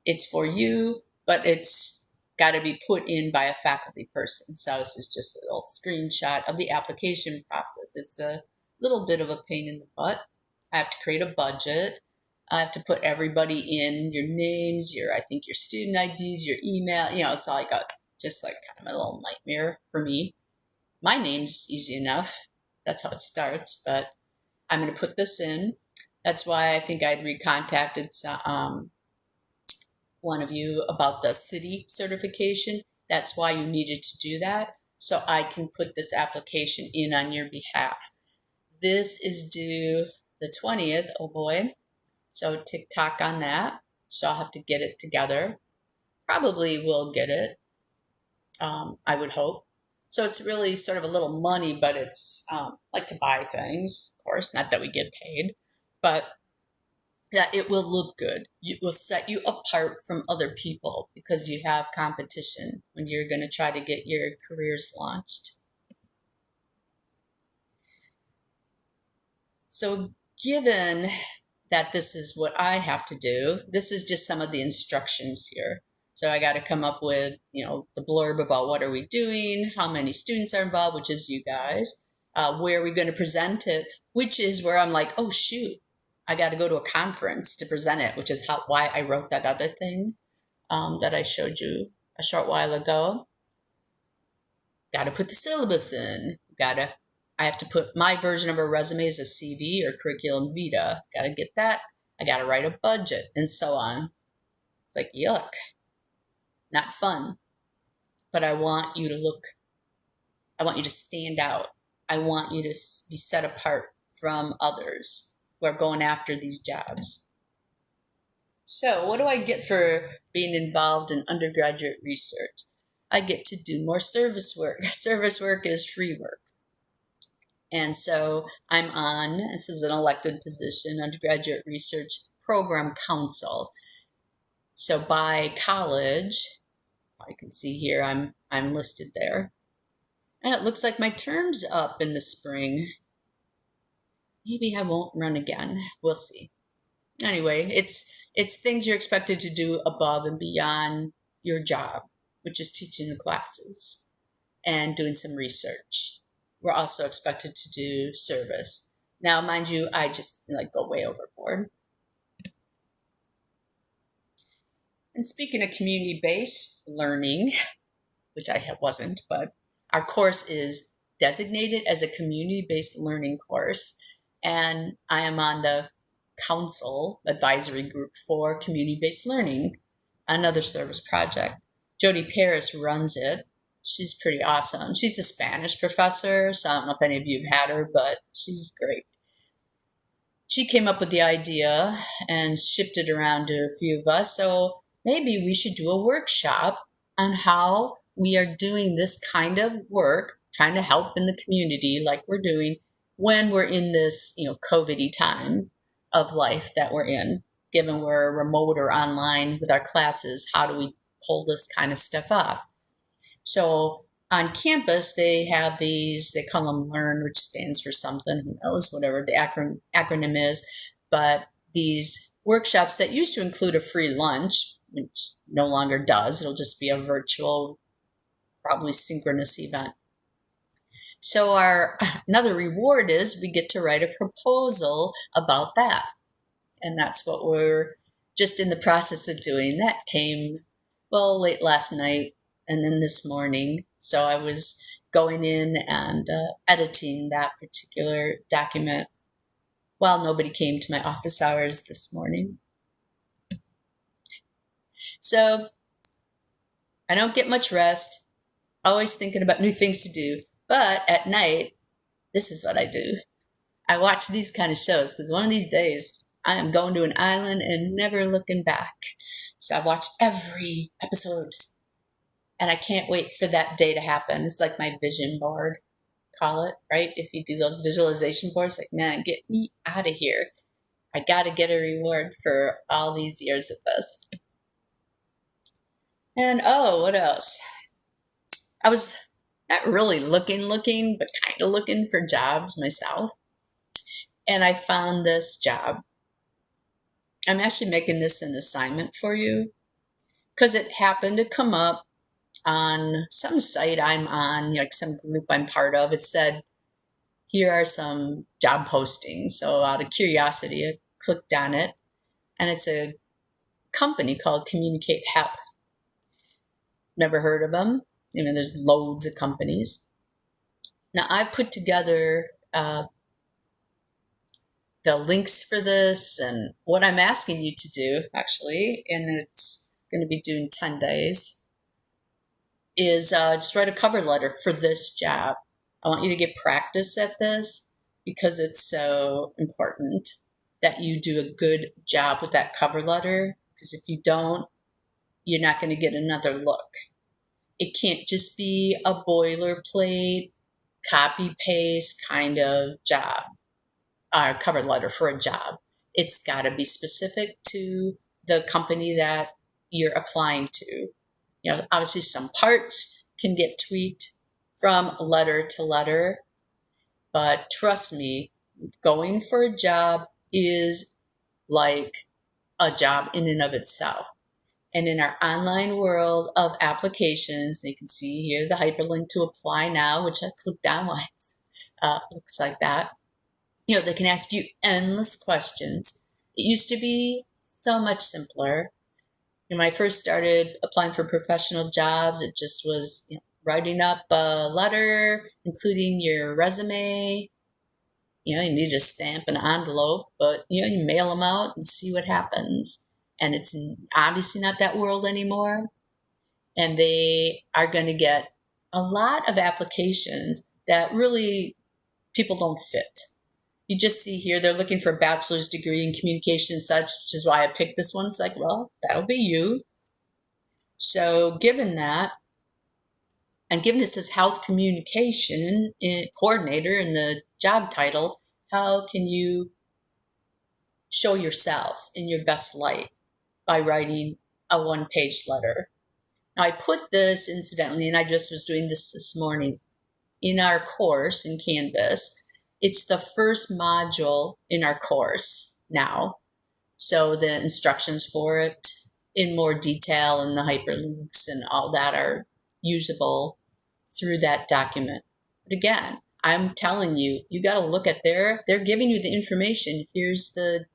It's for you, but it's got to be put in by a faculty person. So this is just a little screenshot of the application process. It's a little bit of a pain in the butt. I have to create a budget. I have to put everybody in, your names, I think your student IDs, your email. It's like just like kind of a little nightmare for me. My name's easy enough. That's how it starts, but I'm going to put this in. That's why I think I'd recontacted one of you about the city certification. That's why you needed to do that, so I can put this application in on your behalf. This is due the 20th, oh boy. So tick-tock on that. So I'll have to get it together. Probably will get it, I would hope. So it's really sort of a little money, but it's like to buy things, of course, not that we get paid, but that it will look good. It will set you apart from other people because you have competition when you're going to try to get your careers launched. So given that this is what I have to do, this is just some of the instructions here. So I got to come up with, the blurb about what are we doing, how many students are involved, which is you guys, where are we going to present it, which is where I'm like, oh, shoot, I got to go to a conference to present it, which is why I wrote that other thing that I showed you a short while ago. Got to put the syllabus in. I have to put my version of a resume as a CV or curriculum vitae. Got to get that. I got to write a budget and so on. It's like, yuck. Not fun. But I want you to stand out. I want you to be set apart from others who are going after these jobs. So what do I get for being involved in undergraduate research? I get to do more service work. Service work is free work. And so this is an elected position, Undergraduate Research Program Council. So by college, I can see here I'm listed there. And it looks like my term's up in the spring. Maybe I won't run again. We'll see. Anyway, it's things you're expected to do above and beyond your job, which is teaching the classes and doing some research. We're also expected to do service. Now, mind you, I just go way overboard. And speaking of community-based learning, which I wasn't, but our course is designated as a community-based learning course. And I am on the council advisory group for community-based learning, another service project. Jody Paris runs it. She's pretty awesome. She's a Spanish professor, so I don't know if any of you have had her, but she's great. She came up with the idea and shipped it around to a few of us. So maybe we should do a workshop on how we are doing this kind of work, trying to help in the community like we're doing when we're in this, COVID-y time of life that we're in. Given we're remote or online with our classes, how do we pull this kind of stuff off? So on campus, they have these, they call them LEARN, which stands for something, who knows, whatever the acronym is. But these workshops that used to include a free lunch, which no longer does, it'll just be a virtual, probably synchronous event. So another reward is we get to write a proposal about that. And that's what we're just in the process of doing. That came, late last night and then this morning. So I was going in and editing that particular document while nobody came to my office hours this morning. So I don't get much rest, always thinking about new things to do. But at night, this is what I do. I watch these kind of shows because one of these days I am going to an island and never looking back. So I've watched every episode and I can't wait for that day to happen. It's like my vision board, call it, right? If you do those visualization boards, like, man, get me out of here. I got to get a reward for all these years of this. And what else? I was not really looking, but kind of looking for jobs myself. And I found this job. I'm actually making this an assignment for you because it happened to come up on some site I'm on, like some group I'm part of. It said, here are some job postings. So out of curiosity, I clicked on it, and it's a company called Communicate Health. Never heard of them. There's loads of companies. Now, I put together the links for this and what I'm asking you to do, actually, and it's going to be due in 10 days, is just write a cover letter for this job. I want you to get practice at this because it's so important that you do a good job with that cover letter, because if you don't, you're not going to get another look. It can't just be a boilerplate, copy-paste kind of job. Cover letter for a job. It's got to be specific to the company that you're applying to. Obviously some parts can get tweaked from letter to letter, but trust me, going for a job is like a job in and of itself. And in our online world of applications, you can see here the hyperlink to apply now, which I clicked on once. Looks like that. They can ask you endless questions. It used to be so much simpler. When I first started applying for professional jobs, it just was writing up a letter, including your resume. You need to stamp an envelope, but you mail them out and see what happens. And it's obviously not that world anymore. And they are going to get a lot of applications that really people don't fit. You just see here, they're looking for a bachelor's degree in communication and such, which is why I picked this one. It's like, well, that'll be you. So given that, and given it says health communication coordinator in the job title, how can you show yourselves in your best light? By writing a one-page letter. Now, I put this, incidentally, and I just was doing this morning, in our course in Canvas. It's the first module in our course now. So the instructions for it in more detail and the hyperlinks and all that are usable through that document. But again, I'm telling you, you got to look at they're giving you the information. Here's the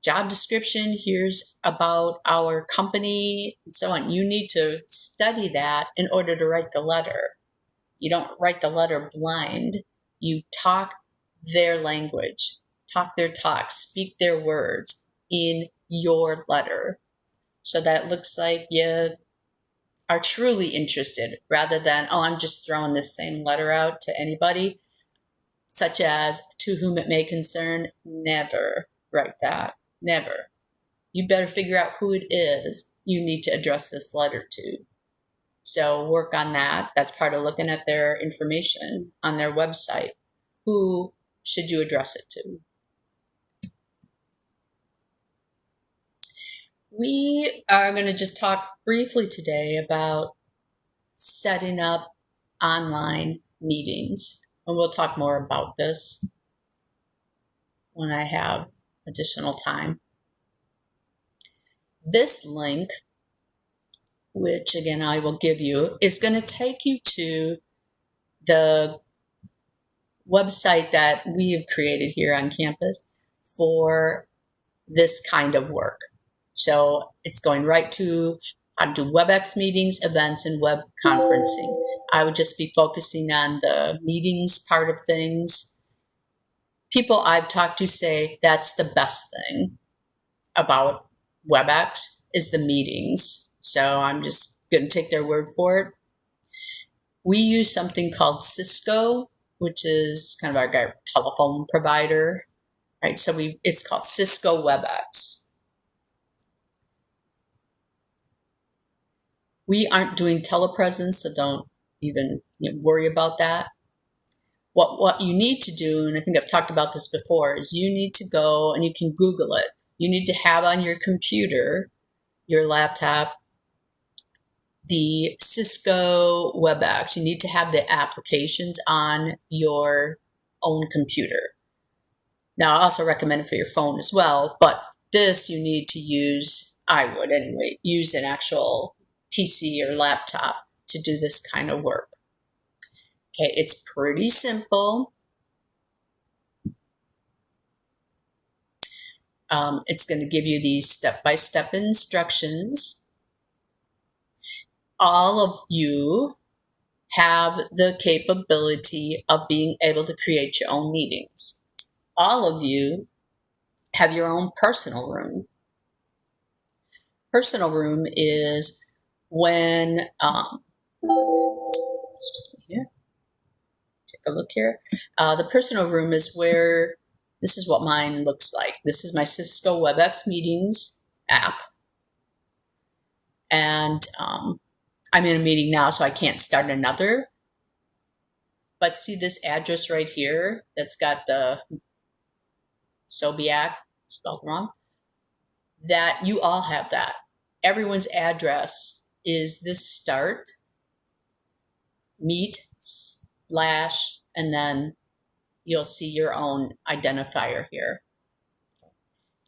job description, here's about our company, and so on. You need to study that in order to write the letter. You don't write the letter blind. You talk their language, talk their talk, speak their words in your letter so that it looks like you are truly interested rather than, oh, I'm just throwing this same letter out to anybody, such as to whom it may concern. Never write that. Never. You better figure out who it is you need to address this letter to. So work on that. That's part of looking at their information on their website. Who should you address it to? We are going to just talk briefly today about setting up online meetings. And we'll talk more about this when I have additional time. This link, which again I will give you, is going to take you to the website that we have created here on campus for this kind of work. So it's going right to how to do Webex meetings, events, and web conferencing. I would just be focusing on the meetings part of things. People I've talked to say that's the best thing about Webex is the meetings. So I'm just going to take their word for it. We use something called Cisco, which is kind of our telephone provider, right? So it's called Cisco Webex. We aren't doing telepresence, so don't even worry about that. What you need to do, and I think I've talked about this before, is you need to go and you can Google it. You need to have on your computer, your laptop, the Cisco Webex. You need to have the applications on your own computer. Now, I also recommend it for your phone as well, but this you need to use, I would anyway, use an actual PC or laptop to do this kind of work. Okay, it's pretty simple. It's going to give you these step-by-step instructions. All of you have the capability of being able to create your own meetings. All of you have your own personal room. Personal room is when, take a look here. The personal room is where, this is what mine looks like. This is my Cisco WebEx Meetings app. And I'm in a meeting now, so I can't start another. But see this address right here that's got the Sobiac spelled wrong? That you all have that. Everyone's address is this start, meet, slash, and then you'll see your own identifier here.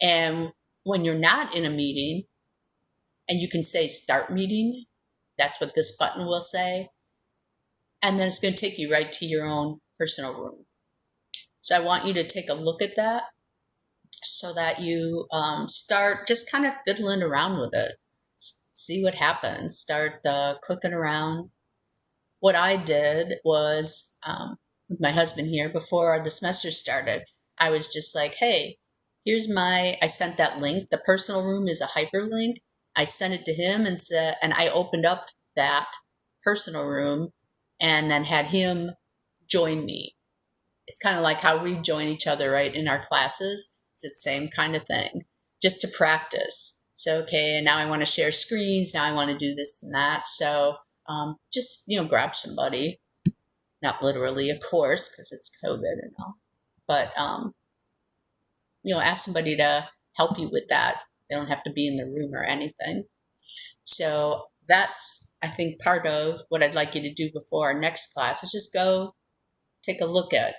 And when you're not in a meeting, and you can say start meeting, that's what this button will say. And then it's going to take you right to your own personal room. So I want you to take a look at that so that you start just kind of fiddling around with it. See what happens. Start clicking around. What I did was, with my husband here, before the semester started, I was just like, hey, I sent that link. The personal room is a hyperlink. I sent it to him and I opened up that personal room and then had him join me. It's kind of like how we join each other, right, in our classes. It's the same kind of thing, just to practice. So, okay, and now I want to share screens. Now I want to do this and that. So just, grab somebody. Not literally, of course, because it's COVID and all. But, ask somebody to help you with that. They don't have to be in the room or anything. So that's, I think, part of what I'd like you to do before our next class is just go take a look at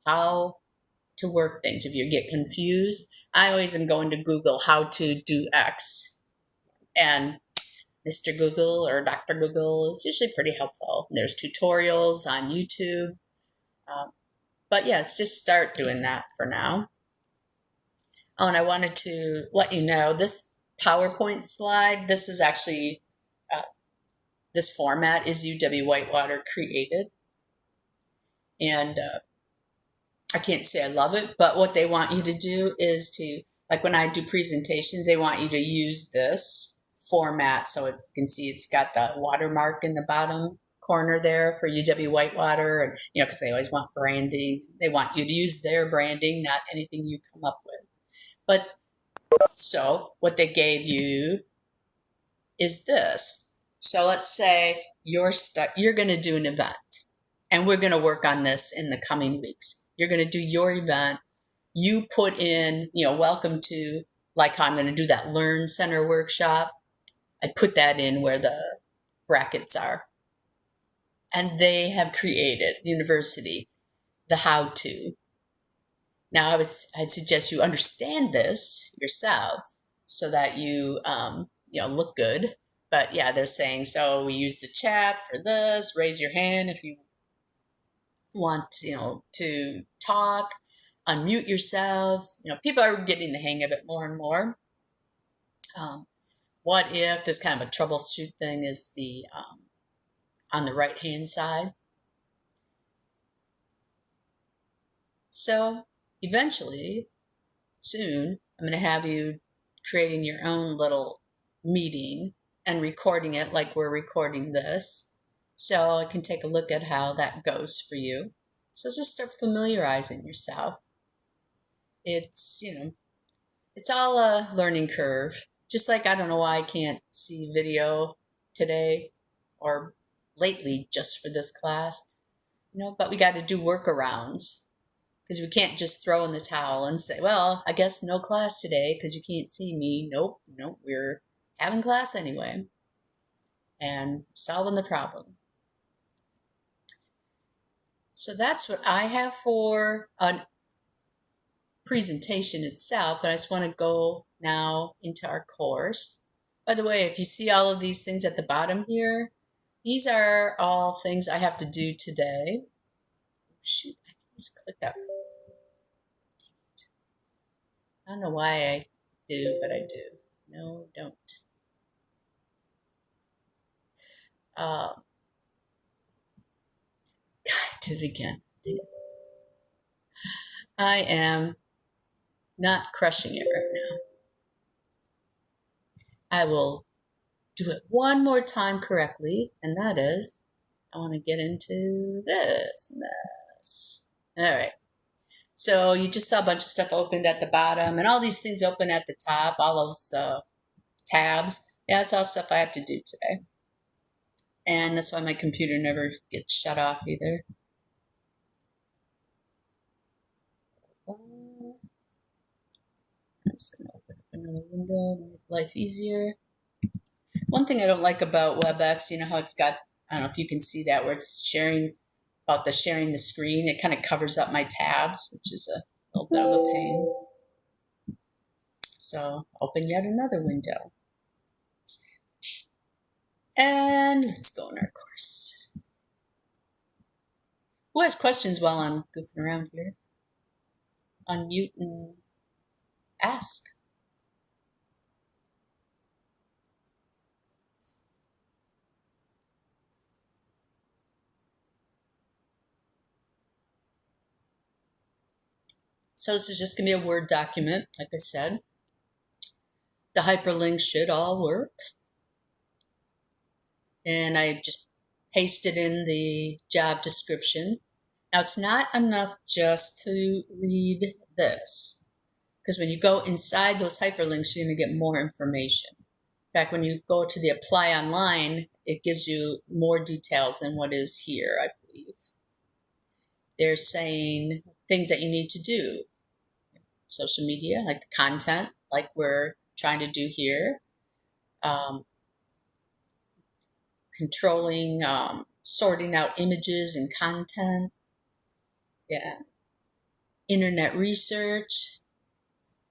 how to work things. If you get confused, I always am going to Google how to do X. And Mr. Google or Dr. Google is usually pretty helpful. There's tutorials on YouTube. But yes, just start doing that for now. Oh, and I wanted to let you know this PowerPoint slide, this is actually, this format is UW Whitewater created. And I can't say I love it, but what they want you to do is to, like when I do presentations, they want you to use this format. So you can see it's got the watermark in the bottom corner there for UW Whitewater. And, because they always want branding. They want you to use their branding, not anything you come up with. But so what they gave you is this. So let's say you're going to do an event, and we're going to work on this in the coming weeks. You're going to do your event. You put in, welcome to, like how I'm going to do that Learn Center workshop. I put that in where the brackets are. And they have created, the university, the how-to. Now, I'd suggest you understand this yourselves so that you, look good. But yeah, they're saying, so we use the chat for this. Raise your hand if you want, to talk. Unmute yourselves. People are getting the hang of it more and more. What if this kind of a troubleshoot thing is the on the right-hand side? So eventually, soon, I'm going to have you creating your own little meeting and recording it like we're recording this. So I can take a look at how that goes for you. So just start familiarizing yourself. It's, it's all a learning curve. Just like I don't know why I can't see video today or lately just for this class, but we got to do workarounds because we can't just throw in the towel and say, well, I guess no class today because you can't see me. Nope, we're having class anyway and solving the problem. So that's what I have for a presentation itself, but I just want to go now into our course. By the way, if you see all of these things at the bottom here, these are all things I have to do today. Shoot, I just clicked that. I don't know why I do, but I do. No, don't. God, I did it again. I am not crushing it right now. I will do it one more time correctly, and that is, I want to get into this mess. All right. So you just saw a bunch of stuff opened at the bottom, and all these things open at the top, all those tabs. Yeah, that's all stuff I have to do today. And that's why my computer never gets shut off either. I'm just going to open up another window, make life easier. One thing I don't like about Webex, how it's got, I don't know if you can see that, where it's sharing the screen. It kind of covers up my tabs, which is a little bit of a pain. So open yet another window. And let's go in our course. Who has questions while I'm goofing around here? Unmute and ask. So this is just going to be a Word document, like I said. The hyperlinks should all work. And I just pasted in the job description. Now, it's not enough just to read this, because when you go inside those hyperlinks, you're going to get more information. In fact, when you go to the apply online, it gives you more details than what is here, I believe. They're saying things that you need to do. Social media, like the content, like we're trying to do here. controlling, sorting out images and content. Yeah. Internet research.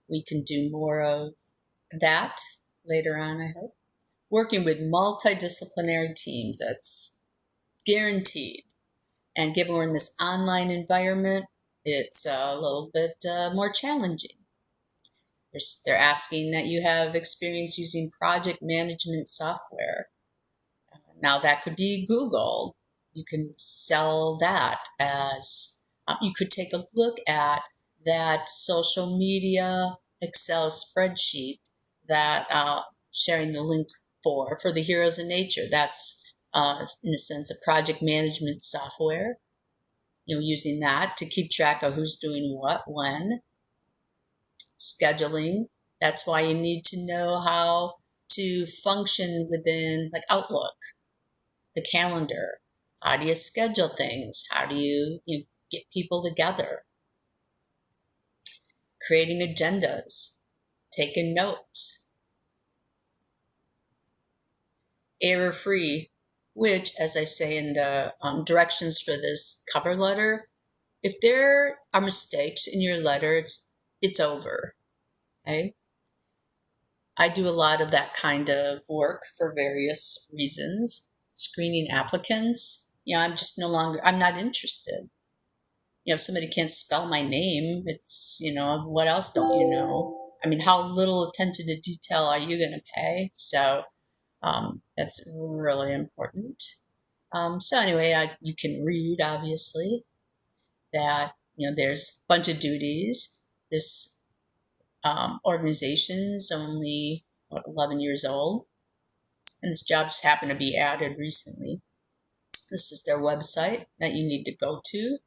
We can do more of that later on, I hope. Working with multidisciplinary teams, that's guaranteed. And given we're in this online environment, it's a little bit more challenging. They're asking that you have experience using project management software. Now that could be Google. You can sell that as, you could take a look at that social media Excel spreadsheet that sharing the link for the Heroes of Nature. That's in a sense a project management software. Using that to keep track of who's doing what, when. Scheduling. That's why you need to know how to function within like Outlook, the calendar. How do you schedule things? How do you get people together? Creating agendas, taking notes. Error-free, which, as I say in the directions for this cover letter, if there are mistakes in your letter, it's over. Okay? I do a lot of that kind of work for various reasons. Screening applicants, I'm just I'm not interested. If somebody can't spell my name, it's, what else don't you know? I mean, how little attention to detail are you going to pay? So that's really important. So anyway, you can read, obviously, that, there's a bunch of duties. This organization's only 11 years old, and this job just happened to be added recently. This is their website that you need to go to.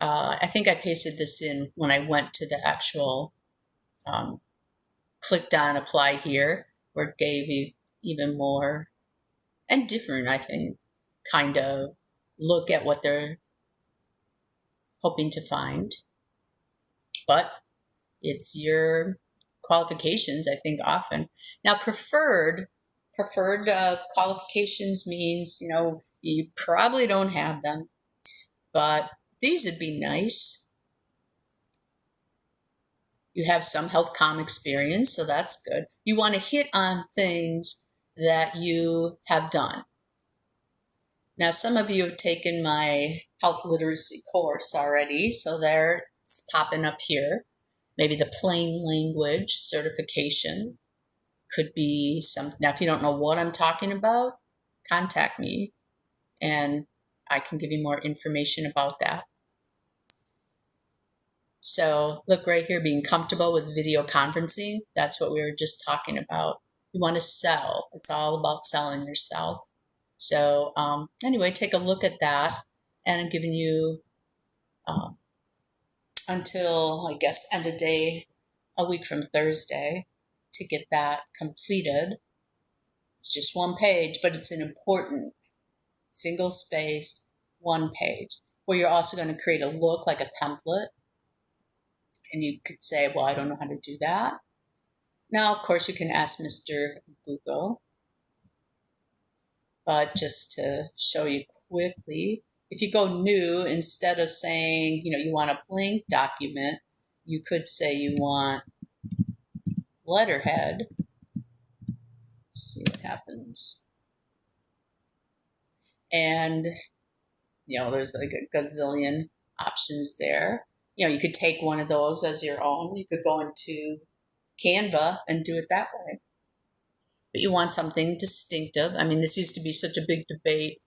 I think I pasted this in when I went to the actual, clicked on apply here, where it gave you even more and different, I think, kind of look at what they're hoping to find. But it's your qualifications, I think, often. Now, preferred qualifications means, you probably don't have them, but these would be nice. You have some health comm experience, so that's good. You want to hit on things that you have done. Now, some of you have taken my health literacy course already, so it's popping up here. Maybe the plain language certification could be something. Now, if you don't know what I'm talking about, contact me and I can give you more information about that. So look right here, being comfortable with video conferencing. That's what we were just talking about. You want to sell. It's all about selling yourself. So anyway, take a look at that. And I'm giving you until, I guess, end of day, a week from Thursday to get that completed. It's just one page, but it's an important single space, one page, where you're also going to create a look like a template. And you could say, well, I don't know how to do that. Now, of course, you can ask Mr. Google. But just to show you quickly, if you go new, instead of saying, you want a blank document, you could say you want letterhead. Let's see what happens. And, there's like a gazillion options there. You could take one of those as your own. You could go into Canva and do it that way. But you want something distinctive. I mean, this used to be such a big debate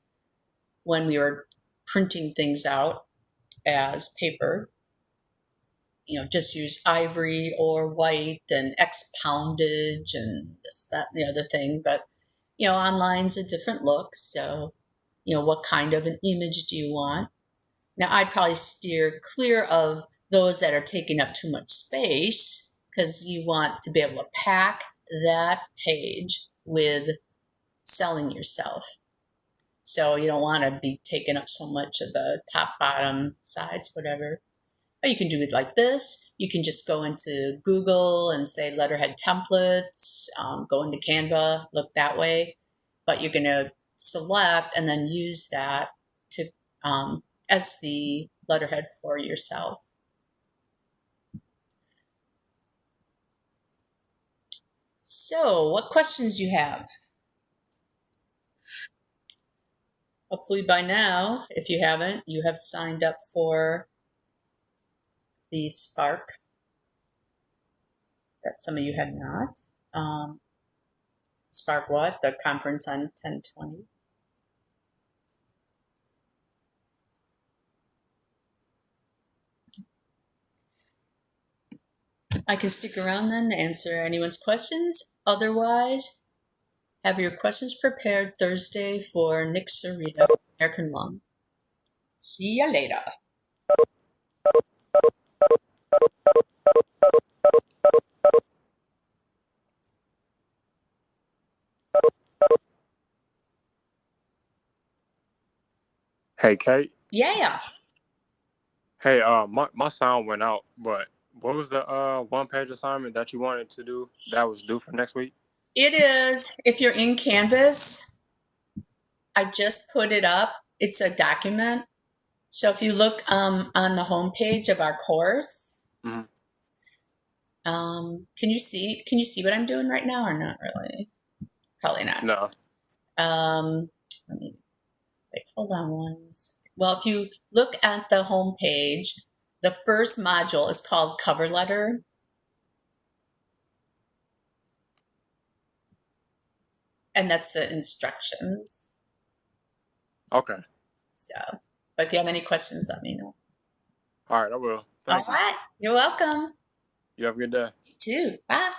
when we were printing things out as paper. Just use ivory or white and X poundage and this, that, and the other thing. But, online's a different look. So, what kind of an image do you want? Now, I'd probably steer clear of those that are taking up too much space, because you want to be able to pack that page with selling yourself. So you don't want to be taking up so much of the top, bottom, sides, whatever. Or you can do it like this. You can just go into Google and say letterhead templates, go into Canva, look that way. but you're going to select and then use that to as the letterhead for yourself. So, what questions do you have? Hopefully by now, if you haven't, you have signed up for the Spark. That some of you had not. Spark what? The conference on 10/20. I can stick around then to answer anyone's questions. Otherwise, have your questions prepared Thursday for Nick Sarita from American Lung. See ya later. Hey, Kate. Yeah. Hey, my sound went out, but what was the one-page assignment that you wanted to do that was due for next week? It is, if you're in Canvas, I just put it up. It's a document. So if you look on the homepage of our course, Mm-hmm. can you see what I'm doing right now or not really? Probably not. No. Let me wait, hold on one second. Well, if you look at the homepage, the first module is called Cover Letter. And that's the instructions. Okay. So, but if you have any questions, let me know. All right, I will. All Thank you. right. You're welcome. You have a good day. You too. Bye.